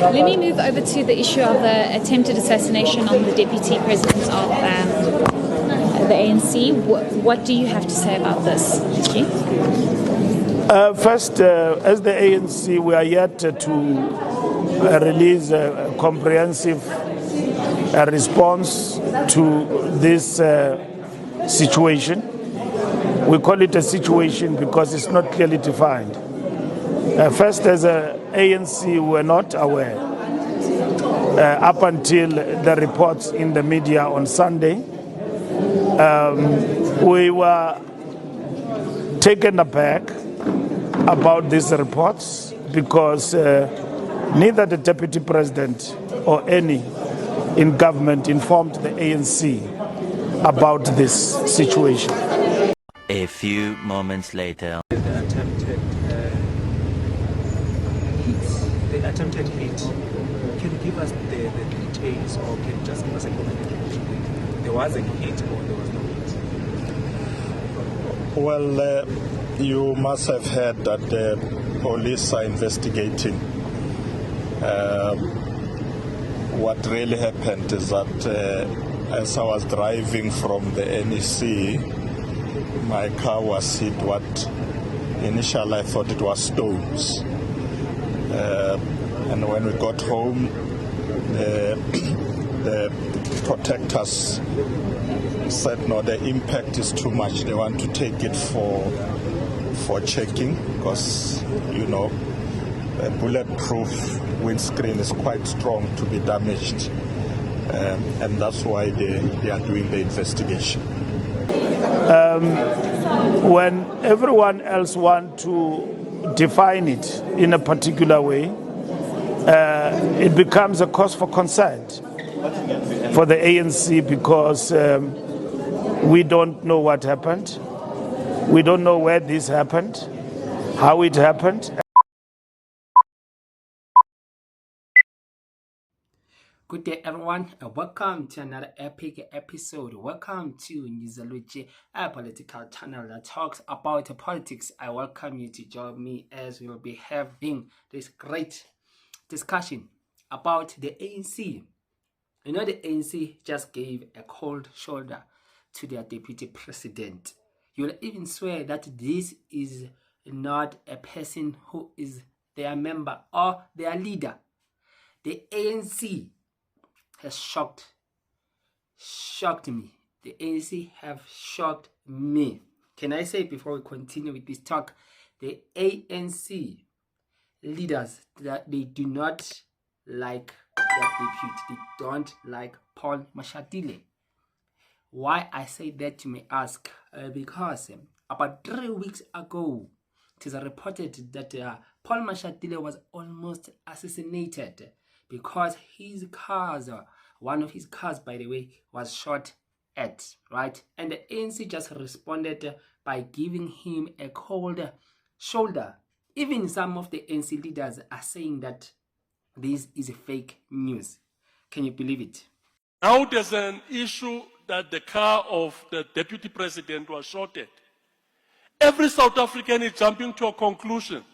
Let me move over to the issue of the attempted assassination on the Deputy President of the ANC. What do you have to say about this? Thank you. First, as the ANC, we are yet to release a comprehensive response to this situation. We call it a situation because it's not clearly defined. First, as an ANC, we were not aware up until the reports in the media on Sunday. We were taken aback about these reports because neither the Deputy President or any in government informed the ANC about this situation. A few moments later. The attempted hit. Can you give us the details, or can you just give us a comment? There was a hit or there was no hit? Well, you must have heard that the police are investigating. What really happened is that as I was driving from the NEC, my car was hit what initially I thought it was stones. And when we got home, the protectors said no, the impact is too much. They want to take it for checking because, you know, a bulletproof windscreen is quite strong to be damaged. And that's why they are doing the investigation. When everyone else wants to define it in a particular way, it becomes a cause for concern for the ANC because we don't know what happened. We don't know where this happened, how it happened. Good day, everyone, and welcome to another epic episode. Welcome to Nizaluji, a political channel that talks about politics. I welcome you to join me as we will be having this great discussion about the ANC. You know, the ANC just gave a cold shoulder to their deputy president. You will even swear that this is not a person who is their member or their leader. The ANC has shocked me. The ANC have shocked me. Can I say before we continue with this talk, the ANC leaders, that they do not like their deputy. They don't like Paul Mashitile. Why I say that, you may ask, because about 3 weeks ago, it is reported that Paul Mashitile was almost assassinated because his cars, one of his cars, by the way, was shot at, right? And the ANC just responded by giving him a cold shoulder. Even some of the ANC leaders are saying that this is fake news. Can you believe it? Now there's an issue that the car of the deputy president was shot at. Every South African is jumping to a conclusion.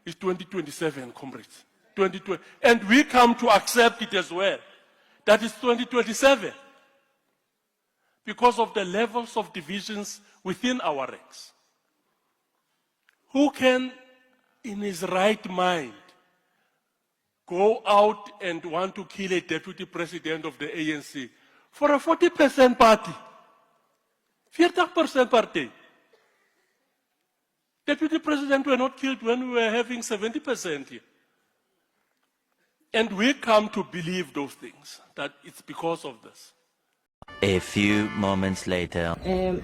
It's 2027, comrades. 2020. And we come to accept it as well. That is 2027. Because of the levels of divisions within our ranks. Who can, in his right mind, go out and want to kill a deputy president of the ANC for a 40% party? 40% party. Deputy president were not killed when we were having 70% here. And we come to believe those things, that it's because of this. A few moments later.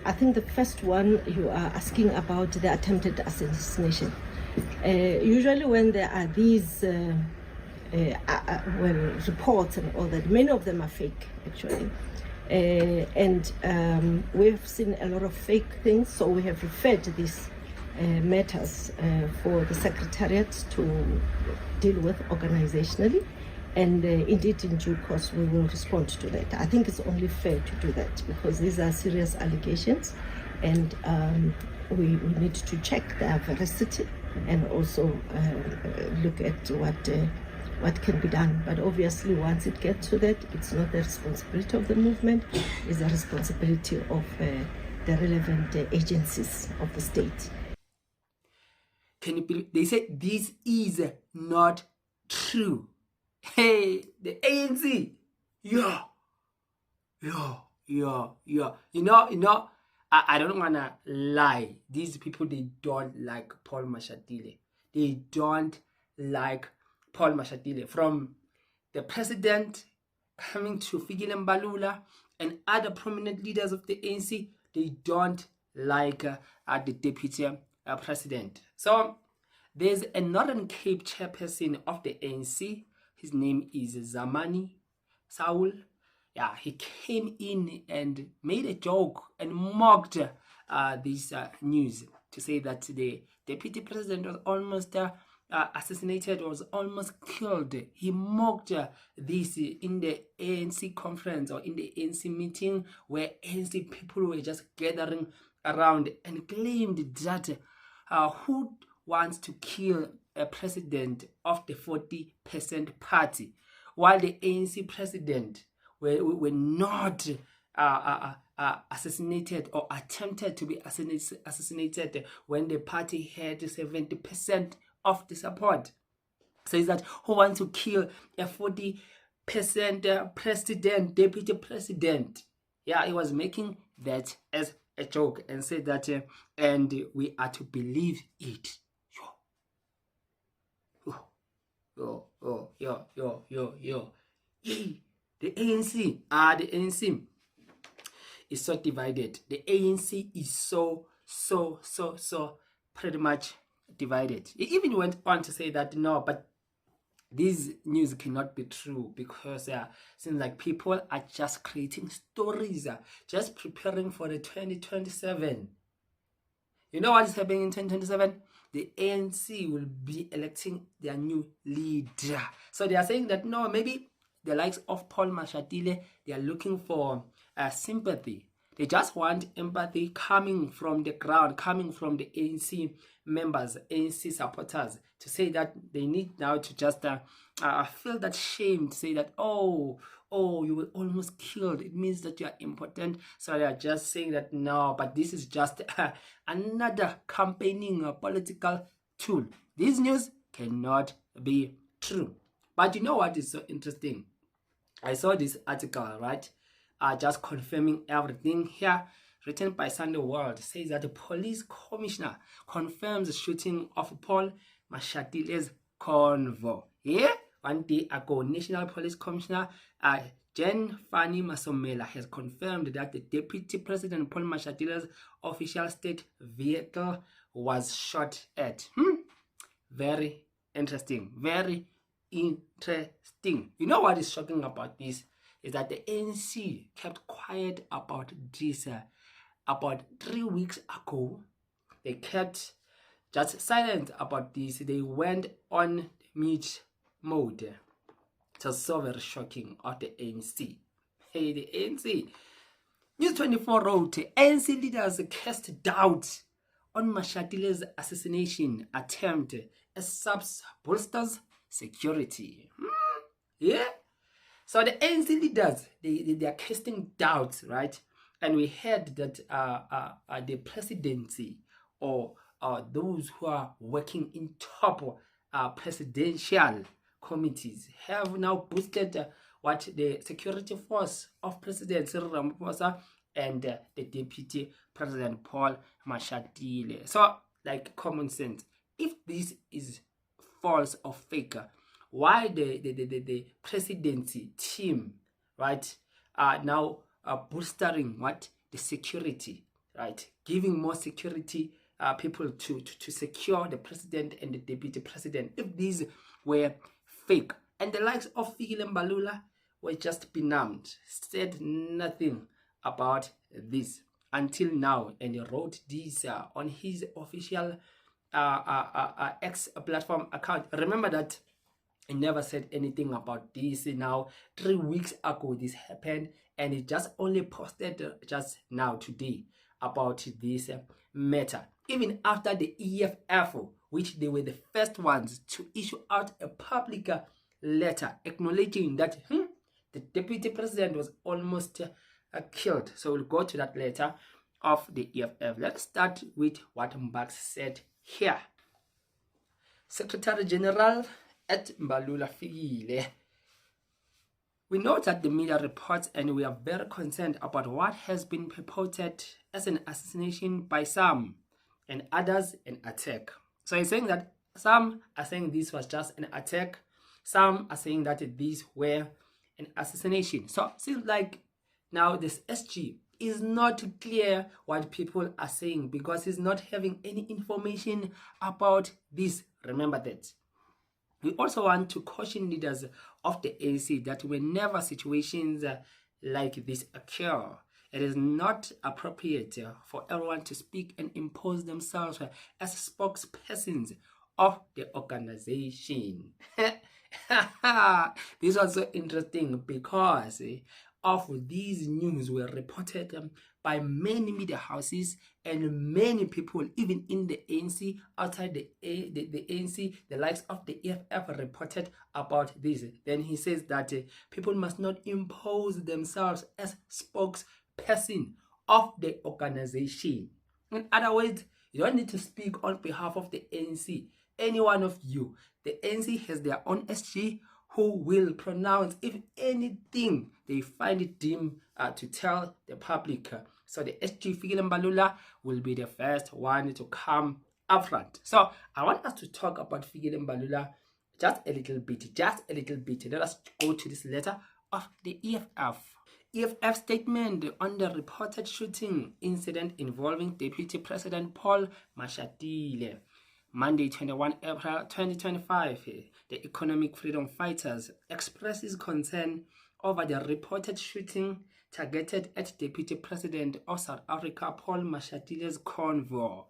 I think the first one you are asking about the attempted assassination. Usually when there are these reports and all that, many of them are fake, actually. We've seen a lot of fake things, so we have referred these matters for the Secretariat to deal with organizationally, and indeed in due course we will respond to that. I think it's only fair to do that because these are serious allegations, and we need to check their veracity and also look at what what can be done. But obviously, once it gets to that, it's not the responsibility of the movement, it's the responsibility of the relevant agencies of the state. Can you believe? They say this is not true. Hey, the ANC, yeah. You know, I don't wanna lie. These people, they don't like Paul Mashitile. They don't like Paul Mashitile. From the president coming to Fikile Mbalula and other prominent leaders of the ANC, they don't like the deputy president. So there's a Northern Cape chairperson of the ANC. His name is Zamani Saul. Yeah, he came in and made a joke and mocked this news to say that the deputy president was almost assassinated, was almost killed. He mocked this in the ANC conference or in the ANC meeting where ANC people were just gathering around, and claimed that who wants to kill a president of the 40% party, while the ANC president were not assassinated or attempted to be assassinated when the party had 70% of the support. Says that who wants to kill a 40% president, deputy president. Yeah, he was making that as a joke and said that, and we are to believe it. Yo. The ANC is so divided. The ANC is so pretty much divided. He even went on to say that no, but this news cannot be true because seems like people are just creating stories, just preparing for the 2027. You know what is happening in 2027? The ANC will be electing their new leader. So they are saying that no, maybe the likes of Paul Mashitile, they are looking for sympathy. They just want empathy coming from the ground, coming from the ANC members, ANC supporters, to say that they need now to just feel that shame, to say that, oh, you were almost killed. It means that you are important. So they are just saying that no, but this is just another campaigning political tool. This news cannot be true. But you know what is so interesting? I saw this article, right? Just confirming everything here, written by Sunday World, says that the police commissioner confirms the shooting of Paul Mashatile's convo. Yeah? 1 day ago, National Police Commissioner Jen Fanny Masomela has confirmed that the Deputy President Paul Mashatile's official state vehicle was shot at. Very interesting. Very interesting. You know what is shocking about this is that the ANC kept quiet about this. About 3 weeks ago, they kept just silent about this. They went on mute mode. It was so very shocking of the ANC. Hey, the ANC. News 24 wrote, ANC leaders cast doubt on Mashatile's assassination attempt as SAPS bolsters security. Yeah. So the ANC leaders, they are casting doubts, right? And we heard that the presidency or those who are working in top presidential committees have now boosted what the security force of President Cyril Ramaphosa and the Deputy President Paul Mashitile. So, like common sense, if this is false or fake, why the presidency team, right, are now boosting what the security, right, giving more security people to secure the president and the deputy president? If these were fake, and the likes of Fikile Mbalula were just benumbed, said nothing about this until now, and he wrote this on his official X platform account. Remember that he never said anything about this. Now 3 weeks ago this happened, and he just only posted just now today about this matter, even after the EFF, which they were the first ones to issue out a public letter acknowledging that the deputy president was almost killed. So we'll go to that letter of the EFF. Let's start with what Mbax said here. Secretary General at Mbalula Fikile. We know that the media reports and we are very concerned about what has been purported as an assassination by some and others an attack. So he's saying that some are saying this was just an attack. Some are saying that these were an assassination. So it seems like now this SG is not clear what people are saying because he's not having any information about this. Remember that. We also want to caution leaders of the ANC that whenever situations like this occur, it is not appropriate for everyone to speak and impose themselves as spokespersons of the organization. This was so interesting because of these news were reported by many media houses and many people, even in the ANC, outside the ANC, the likes of the EFF reported about this. Then he says that people must not impose themselves as spokesperson of the organization. In other words, you don't need to speak on behalf of the ANC. Any one of you, the ANC has their own SG who will pronounce if anything they find it deemed to tell the public. So the SG Fikile Mbalula will be the first one to come up front. So I want us to talk about Fikile Mbalula just a little bit. Let us go to this letter of the EFF. EFF statement on the reported shooting incident involving Deputy President Paul Mashitile. Monday, 21 April 2025, the Economic Freedom Fighters expresses concern over the reported shooting targeted at Deputy President of South Africa Paul Mashatile's convoy,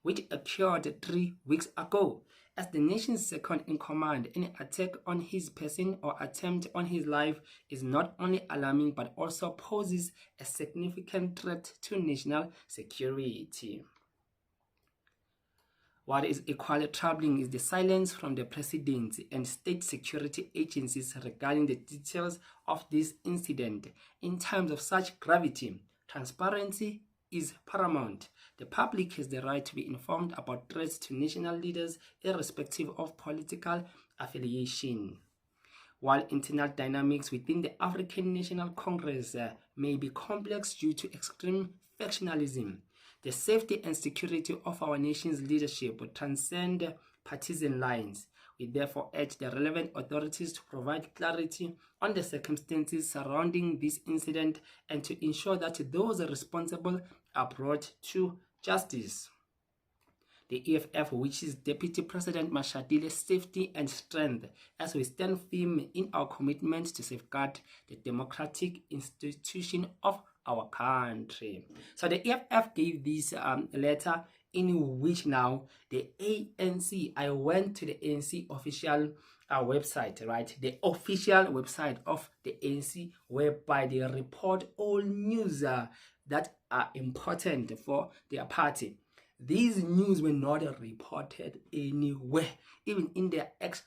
which occurred 3 weeks ago. As the nation's second in command, any attack on his person or attempt on his life is not only alarming but also poses a significant threat to national security. What is equally troubling is the silence from the president and state security agencies regarding the details of this incident. In times of such gravity, transparency is paramount. The public has the right to be informed about threats to national leaders irrespective of political affiliation. While internal dynamics within the African National Congress may be complex due to extreme factionalism, the safety and security of our nation's leadership would transcend partisan lines. We therefore urge the relevant authorities to provide clarity on the circumstances surrounding this incident and to ensure that those responsible are brought to justice. The EFF wishes Deputy President Mashatile's safety and strength as we stand firm in our commitment to safeguard the democratic institution of our country. So the EFF gave this letter in which now the ANC, I went to the ANC official website, right? The official website of the ANC, whereby they report all news that are important for their party. These news were not reported anywhere, even in their X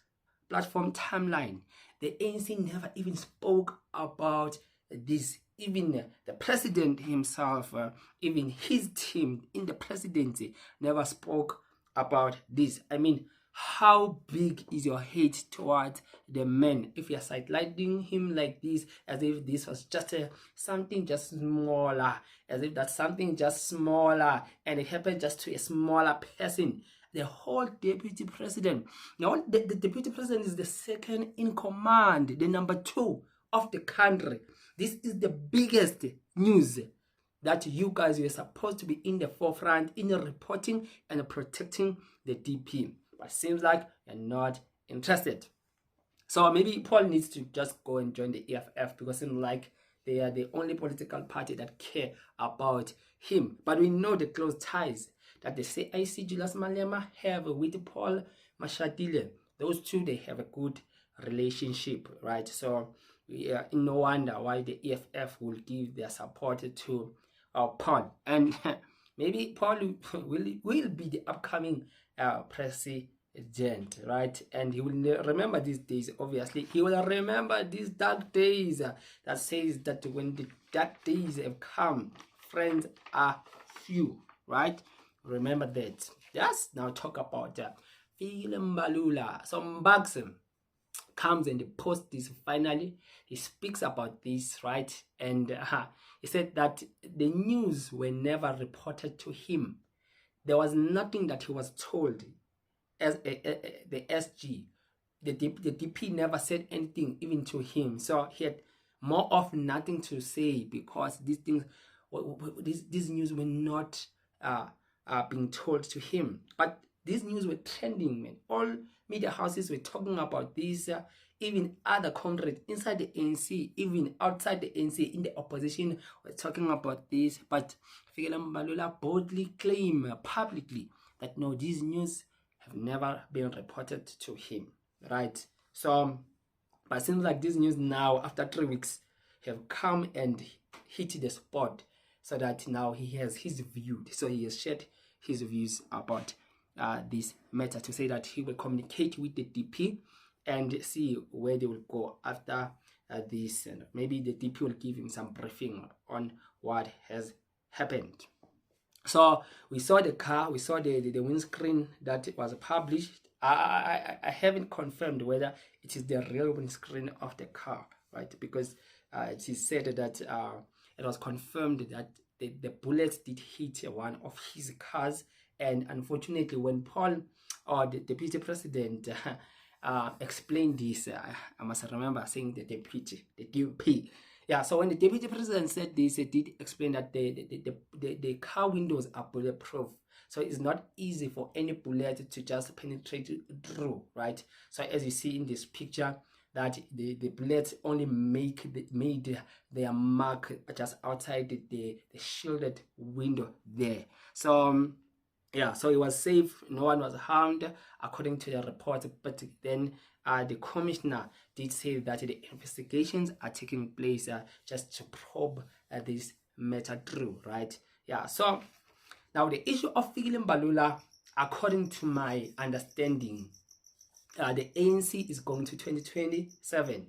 platform timeline. The ANC never even spoke about this. Even the president himself, even his team in the presidency never spoke about this. I mean, how big is your hate towards the man if you're sidelining him like this, as if this was just something just smaller, as if that's something just smaller and it happened just to a smaller person? The whole deputy president, now the deputy president is the second in command, the number 2 of the country. This is the biggest news that you guys were supposed to be in the forefront in reporting and protecting the DP. But seems like you're not interested. So maybe Paul needs to just go and join the EFF because it seems like they are the only political party that care about him. But we know the close ties that the CIC Julius Malema have with Paul Mashitile. Those two, they have a good relationship, right? So no wonder why the EFF will give their support to Paul. And maybe Paul will be the upcoming president. gent, right? And he will remember these days. Obviously, he will remember these dark days that says that when the dark days have come, friends are few, right? Remember that. Yes. Now talk about Philemon Mbalula. Some bugs comes and posts this. Finally, he speaks about this, right? And he said that the news were never reported to him. There was nothing that he was told as the SG. The DP never said anything even to him, so he had more of nothing to say because these things, these news were not being told to him. But these news were trending, man. All media houses were talking about this. Even other comrades inside the ANC, even outside the ANC, in the opposition, were talking about this. But Philemon Mbalula boldly claimed publicly that no, these news have never been reported to him, right? So, but it seems like this news now, after 3 weeks, have come and hit the spot, so that now he has his view. So he has shared his views about this matter, to say that he will communicate with the DP and see where they will go after this. And maybe the DP will give him some briefing on what has happened. So we saw the car, we saw the windscreen that was published. I haven't confirmed whether it is the real windscreen of the car, right? Because it is said that it was confirmed that the bullets did hit one of his cars. And unfortunately, when Paul, or the deputy president, explained this, I must remember saying the deputy, the DP. Yeah, so when the deputy president said this, he did explain that the car windows are bulletproof. So it's not easy for any bullet to just penetrate through, right? So as you see in this picture, that the bullets only made their mark just outside the shielded window there. So yeah, so it was safe, no one was harmed according to the report. But then the commissioner did say that the investigations are taking place just to probe this matter through, right? Yeah, so now the issue of Philemon Mbalula, according to my understanding, the ANC is going to 2027.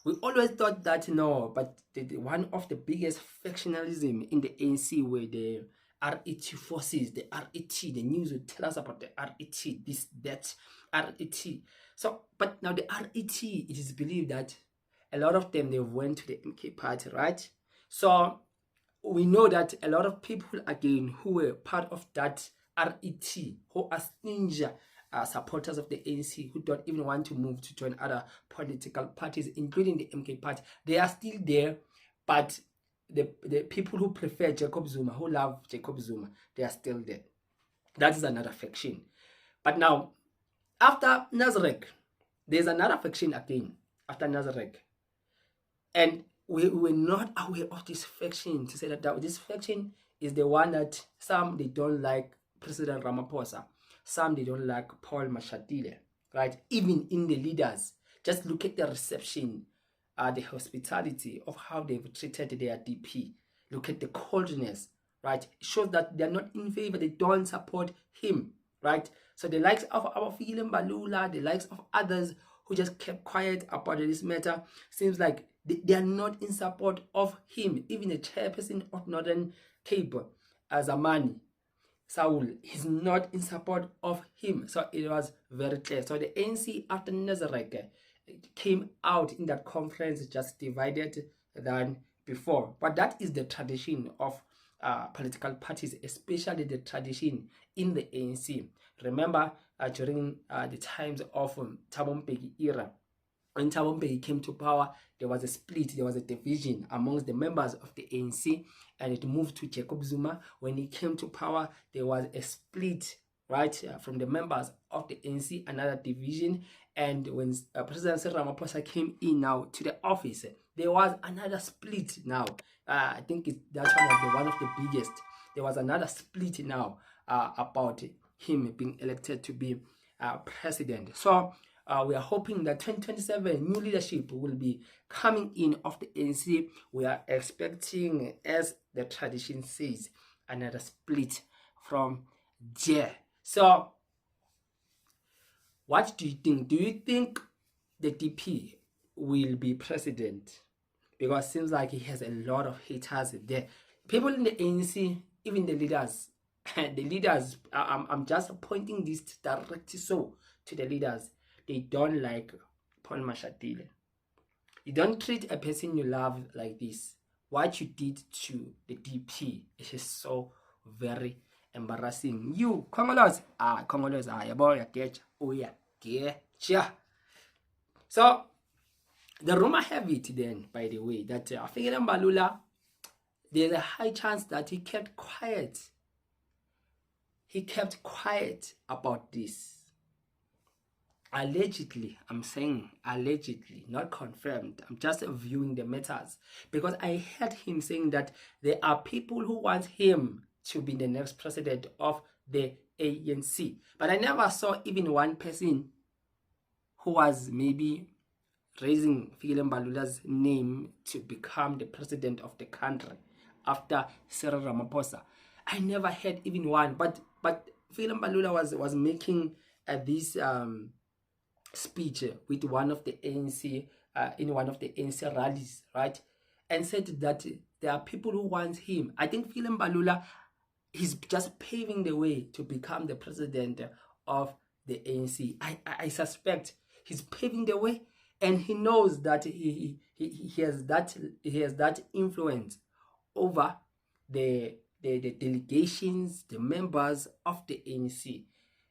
We always thought that no, but one of the biggest factionalism in the ANC were the RET forces, the RET, the news will tell us about the RET, this, that, RET. So, but now the RET, it is believed that a lot of them, they went to the MK party, right? So we know that a lot of people, again, who were part of that RET, who are ninja supporters of the ANC, who don't even want to move to join other political parties, including the MK party, they are still there. But the people who prefer Jacob Zuma, who love Jacob Zuma, they are still there. That is another faction. But now, after Nazareth, there's another faction again, after Nazareth. And we were not aware of this faction, to say that this faction is the one that some, they don't like President Ramaphosa. Some, they don't like Paul Mashitile, right? Even in the leaders, just look at the reception, the hospitality of how they've treated their DP. Look at the coldness, right? It shows that they're not in favor, they don't support him, right? So the likes of our Philemon Mbalula, the likes of others who just kept quiet about this matter, seems like they are not in support of him. Even the chairperson of Northern Cape, Zamani Saul, is not in support of him. So it was very clear. So the ANC, after Nazareth, came out in that conference just divided than before. But that is the tradition of political parties, especially the tradition in the ANC. Remember, during the times of Thabo Mbeki era, when Thabo Mbeki came to power, there was a split, there was a division amongst the members of the ANC, and it moved to Jacob Zuma. When he came to power, there was a split, right, from the members of the ANC, another division. And when President Ramaphosa came in now to the office, there was another split now. I think that one was one of the biggest. There was another split now about him being elected to be president. So we are hoping that 2027 new leadership will be coming in of the ANC. We are expecting, as the tradition says, another split from there. So What do you think? Do you think the DP will be president? Because it seems like he has a lot of haters there. People in the ANC, even the leaders, I'm just pointing this directly so to the leaders. They don't like Paul Mashitile. You don't treat a person you love like this. What you did to the DP is so very embarrassing. You, Congolese, boy, get, oh yeah, get. So, the rumor have it then, by the way, that Fikile Mbalula, there's a high chance that he kept quiet. He kept quiet about this. Allegedly, I'm saying allegedly, not confirmed. I'm just viewing the matters. Because I heard him saying that there are people who want him to be the next president of the ANC. But I never saw even one person who was maybe raising Fikile Mbalula's name to become the president of the country after Cyril Ramaphosa. I never heard even one. But Fikile Mbalula was making this speech with one of the ANC in one of the ANC rallies, right? And said that there are people who want him. I think Fikile Mbalula is just paving the way to become the president of the ANC. I suspect he's paving the way, and he knows that he has that influence over the delegations, the members of the ANC.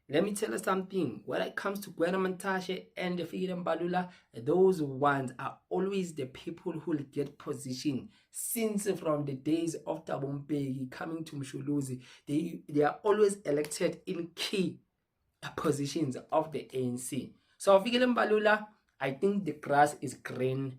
Let me tell you something. When it comes to Gwena Mantashe and Fikile Mbalula, those ones are always the people who will get position. Since from the days of Thabo Mbeki coming to Mshuluzi, they are always elected in key positions of the ANC. So Fikile Mbalula, I think the grass is green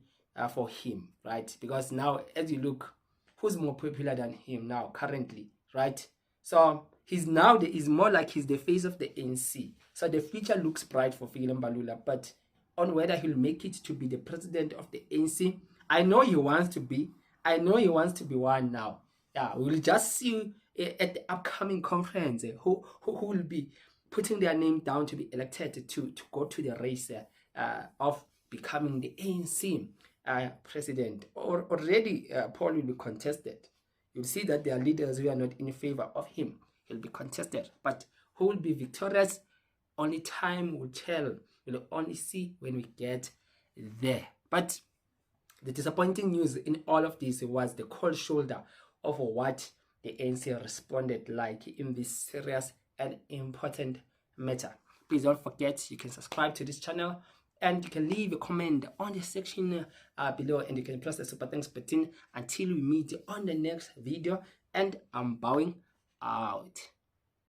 for him, right? Because now, as you look, who's more popular than him now currently, right? So he's more like he's the face of the ANC. So the future looks bright for Fikile Mbalula, but on whether he'll make it to be the president of the ANC, I know he wants to be. I know he wants to be one now. Yeah, we'll just see at the upcoming conference who will be putting their name down to be elected to go to the race of becoming the ANC president. Already, Paul will be contested. You'll see that there are leaders who are not in favor of him. He'll be contested. But who will be victorious? Only time will tell. We'll only see when we get there. But the disappointing news in all of this was the cold shoulder of what the ANC responded like in this serious and important matter. Please don't forget, you can subscribe to this channel and you can leave a comment on the section below, and you can press the super thanks button until we meet on the next video. And I'm bowing out.